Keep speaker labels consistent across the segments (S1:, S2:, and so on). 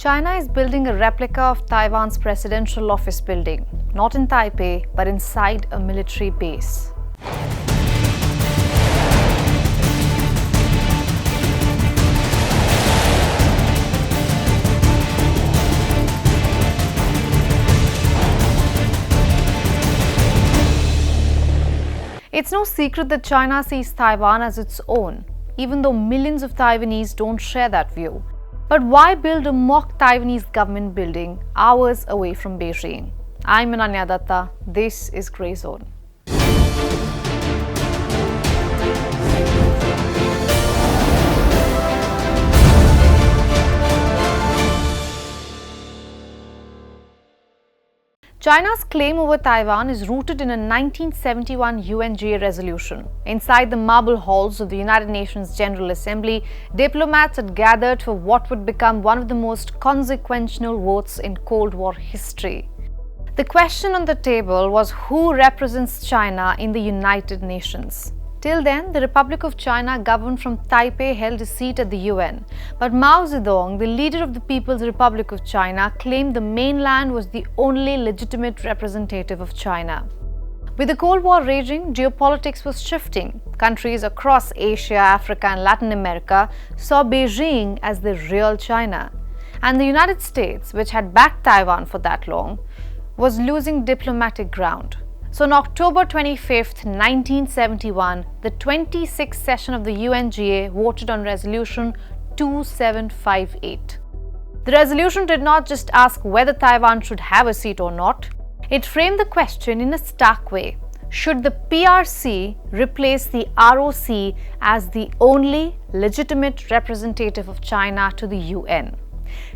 S1: China is building a replica of Taiwan's Presidential Office building, not in Taipei, but inside a military base. It's no secret that China sees Taiwan as its own, even though millions of Taiwanese don't share that view. But why build a mock Taiwanese government building hours away from Beijing? I'm Ananya Datta. This is Grey Zone. China's claim over Taiwan is rooted in a 1971 UNGA resolution. Inside the marble halls of the United Nations General Assembly, diplomats had gathered for what would become one of the most consequential votes in Cold War history. The question on the table was who represents China in the United Nations. Till then, the Republic of China, governed from Taipei, held a seat at the UN. But Mao Zedong, the leader of the People's Republic of China, claimed the mainland was the only legitimate representative of China. With the Cold War raging, geopolitics was shifting. Countries across Asia, Africa, and Latin America saw Beijing as the real China. And the United States, which had backed Taiwan for that long, was losing diplomatic ground. So on October 25, 1971, the 26th session of the UNGA voted on Resolution 2758. The resolution did not just ask whether Taiwan should have a seat or not. It framed the question in a stark way. Should the PRC replace the ROC as the only legitimate representative of China to the UN?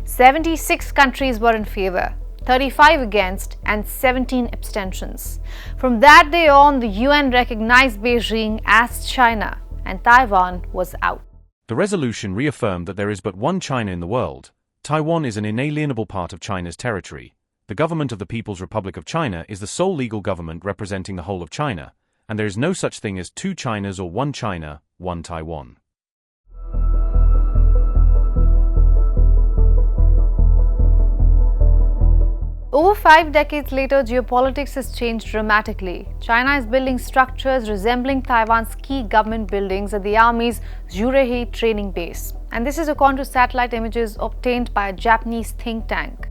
S1: 76 countries were in favor, 35 against, and 17 abstentions. From that day on, the UN recognized Beijing as China, and Taiwan was out.
S2: The resolution reaffirmed that there is but one China in the world. Taiwan is an inalienable part of China's territory. The government of the People's Republic of China is the sole legal government representing the whole of China, and there is no such thing as two Chinas or one China, one Taiwan.
S1: Over 5 decades later, geopolitics has changed dramatically. China is building structures resembling Taiwan's key government buildings at the Army's Zhurihe training base. And this is according to satellite images obtained by a Japanese think tank.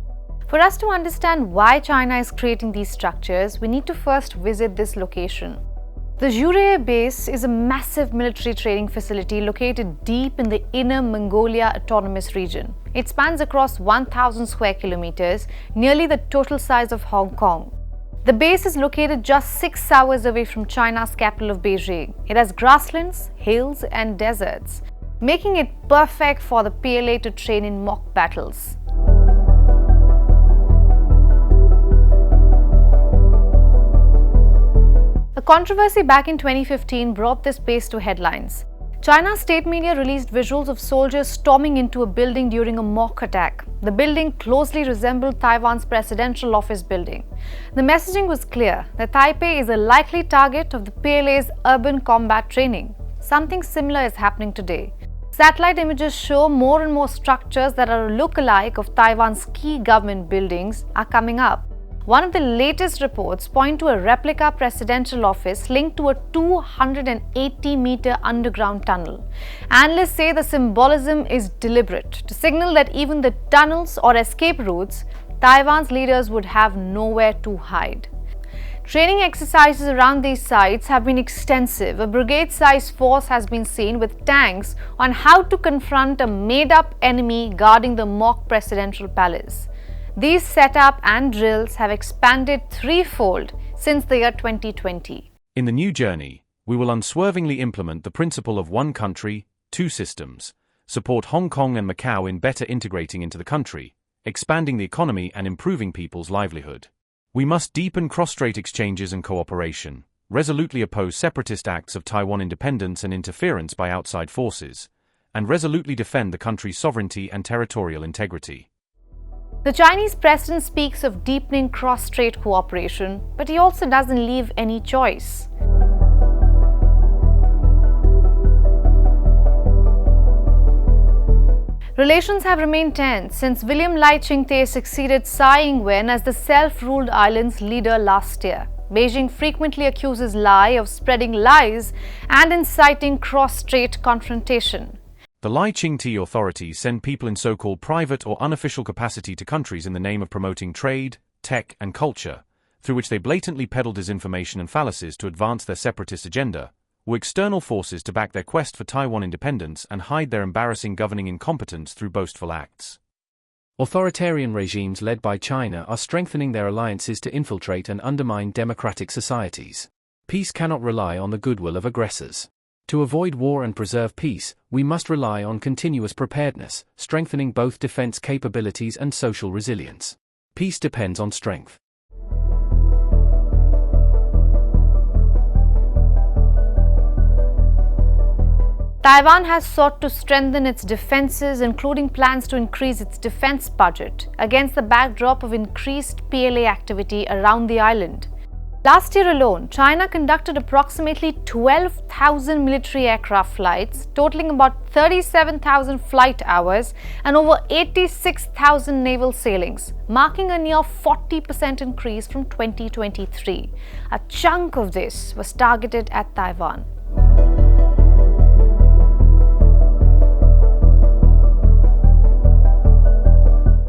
S1: For us to understand why China is creating these structures, we need to first visit this location. The Zhurihe base is a massive military training facility located deep in the Inner Mongolia autonomous region. It spans across 1,000 square kilometers, nearly the total size of Hong Kong. The base is located just 6 hours away from China's capital of Beijing. It has grasslands, hills, and deserts, making it perfect for the PLA to train in mock battles. A controversy back in 2015 brought this base to headlines. China's state media released visuals of soldiers storming into a building during a mock attack. The building closely resembled Taiwan's Presidential Office building. The messaging was clear that Taipei is a likely target of the PLA's urban combat training. Something similar is happening today. Satellite images show more and more structures that are a look-alike of Taiwan's key government buildings are coming up. One of the latest reports point to a replica presidential office linked to a 280-meter underground tunnel. Analysts say the symbolism is deliberate to signal that even the tunnels or escape routes, Taiwan's leaders would have nowhere to hide. Training exercises around these sites have been extensive. A brigade-sized force has been seen with tanks on how to confront a made-up enemy guarding the mock presidential palace. These setup and drills have expanded threefold since the year 2020.
S2: In the new journey, we will unswervingly implement the principle of one country, two systems, support Hong Kong and Macau in better integrating into the country, expanding the economy and improving people's livelihood. We must deepen cross-strait exchanges and cooperation, resolutely oppose separatist acts of Taiwan independence and interference by outside forces, and resolutely defend the country's sovereignty and territorial integrity.
S1: The Chinese president speaks of deepening cross-strait cooperation, but he also doesn't leave any choice. Relations have remained tense since William Lai Ching-te succeeded Tsai Ing-wen as the self-ruled island's leader last year. Beijing frequently accuses Lai of spreading lies and inciting cross-strait confrontation.
S2: The Lai Ching-te authorities send people in so-called private or unofficial capacity to countries in the name of promoting trade, tech, and culture, through which they blatantly peddle disinformation and fallacies to advance their separatist agenda, or external forces to back their quest for Taiwan independence and hide their embarrassing governing incompetence through boastful acts. Authoritarian regimes led by China are strengthening their alliances to infiltrate and undermine democratic societies. Peace cannot rely on the goodwill of aggressors. To avoid war and preserve peace, we must rely on continuous preparedness, strengthening both defense capabilities and social resilience. Peace depends on strength.
S1: Taiwan has sought to strengthen its defenses, including plans to increase its defense budget, against the backdrop of increased PLA activity around the island. Last year alone, China conducted approximately 12,000 military aircraft flights, totaling about 37,000 flight hours and over 86,000 naval sailings, marking a near 40% increase from 2023. A chunk of this was targeted at Taiwan.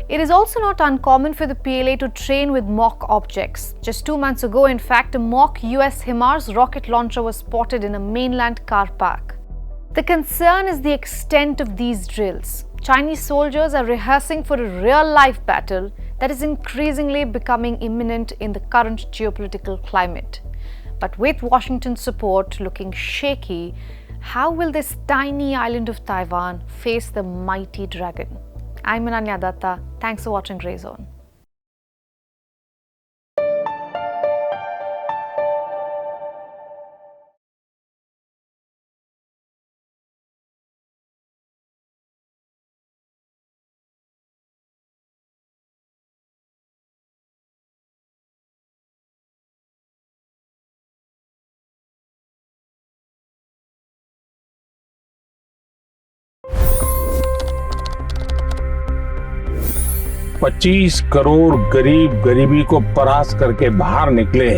S1: It is also not uncommon for the PLA to train with mock objects. Just 2 months ago, in fact, a mock US HIMARS rocket launcher was spotted in a mainland car park. The concern is the extent of these drills. Chinese soldiers are rehearsing for a real-life battle that is increasingly becoming imminent in the current geopolitical climate. But with Washington's support looking shaky, how will this tiny island of Taiwan face the mighty dragon? I'm Ananya Datta. Thanks for watching Grey Zone.
S3: $25 crore गरीब गरीबी को परास्त करके बाहर निकले।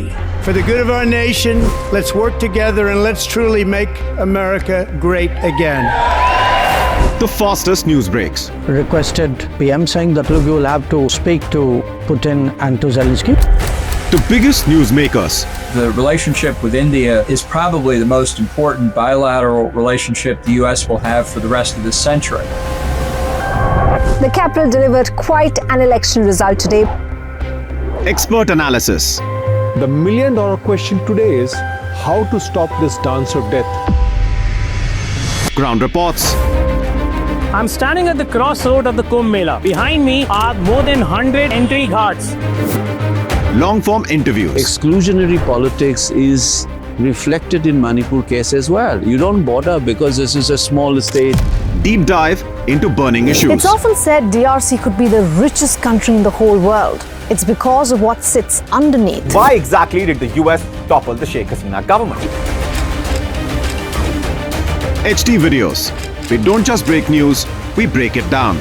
S4: For the good of our nation, let's work together and let's truly make America great again.
S5: The fastest news breaks.
S6: Requested PM saying that look, you will have to speak to Putin and to Zelensky.
S5: The biggest news makers.
S7: The relationship with India is probably the most important bilateral relationship the US will have for the rest of this century.
S8: The capital delivered quite an election result today.
S5: Expert analysis.
S9: The million-dollar question today is how to stop this dance of death.
S5: Ground reports.
S10: I'm standing at the crossroad of the Kumbh Mela. Behind me are more than 100 entry guards.
S5: Long-form interviews.
S11: Exclusionary politics is reflected in Manipur case as well. You don't bother because this is a small state.
S5: Deep dive into burning issues.
S8: It's often said DRC could be the richest country in the whole world. It's because of what sits underneath.
S12: Why exactly did the US topple the Sheikh Hasina government?
S5: HT videos. We don't just break news, we break it down.